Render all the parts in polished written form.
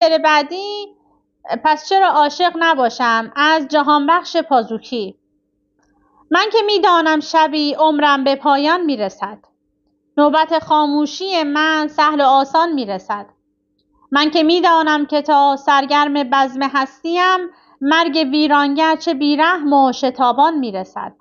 شعر بعدی پس چرا عاشق نباشم از جهانبخش پازوکی. من که میدانم شبی عمرم به پایان میرسد، نوبت خاموشی من سهل و آسان میرسد. من که میدانم که تا سرگرم بزم هستیم، مرگ ویرانگر چه بیرحم و شتابان میرسد.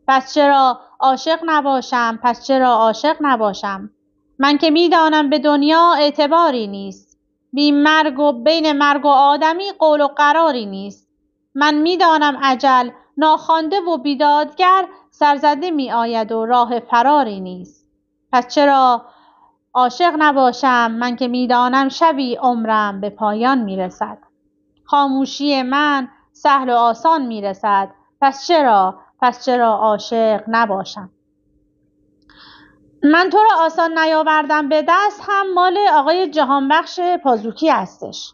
پس چرا عاشق نباشم، پس چرا عاشق نباشم. من که میدانم به دنیا اعتباری نیست، بین مرگ و آدمی قول و قراری نیست. من میدانم اجل ناخوانده و بیدادگر سرزده می آید و راه فراری نیست. پس چرا عاشق نباشم، من که میدانم شبی عمرم به پایان میرسد، خاموشی من سهل و آسان میرسد. پس چرا عاشق نباشم. من تو را آسان نیاوردم به دست هم مال آقای جهانبخش پازوکی هستش.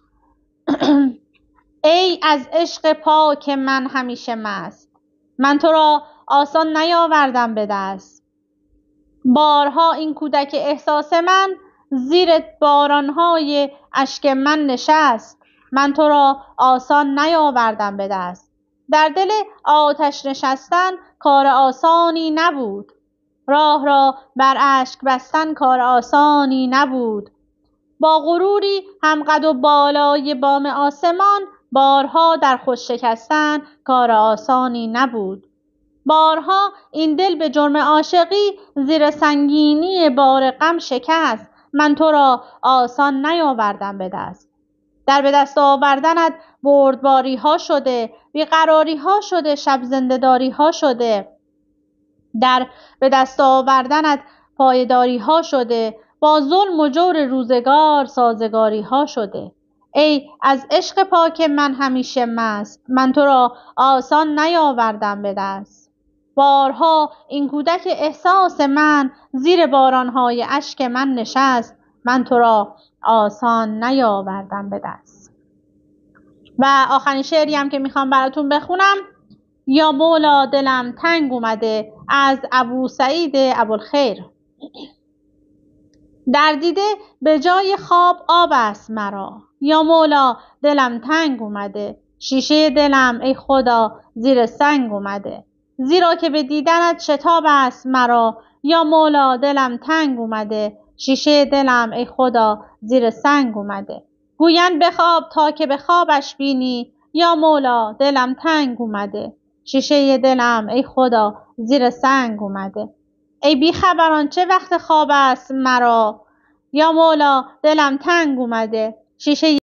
ای از عشق پاک من همیشه مست، من تو را آسان نیاوردم به دست. بارها این کودک احساس من زیر بارانهای اشک من نشست، من تو را آسان نیاوردم به دست. در دل آتش نشستن کار آسانی نبود، راه را بر اشک بستن کار آسانی نبود. با غروری هم قد و بالای بام آسمان، بارها در خود شکستن کار آسانی نبود. بارها این دل به جرم عاشقی زیر سنگینی بار غم شکست، من تو را آسان نیاوردم به دست. در به دست آوردنت بردباری ها شده، بیقراری ها شده، شب زنده‌داری ها شده. در به دست آوردنت پایداری ها شده، با ظلم و جور روزگار سازگاری ها شده. ای از عشق پاک من همیشه مست، من تو را آسان نیاوردم به دست. بارها این کودک احساس من زیر بارانهای اشک من نشست، من تو را آسان نیاوردم به دست. و آخرین شعری هم که میخوام براتون بخونم، یا مولا دلم تنگ اومده، از ابو سعید ابوالخیر. در دیده به جای خواب آب است مرا، یا مولا دلم تنگ اومده، شیشه دلم ای خدا زیر سنگ اومده. زیرا که به دیدنت شتاب است مرا، یا مولا دلم تنگ اومده، شیشه دلم ای خدا زیر سنگ اومده. گویند بخواب تا که به خوابش بینی، یا مولا دلم تنگ اومده، شیشه دلم ای خدا زیر سنگ اومده. ای بیخبران چه وقت خواب است مرا، یا مولا دلم تنگ اومده، شیشه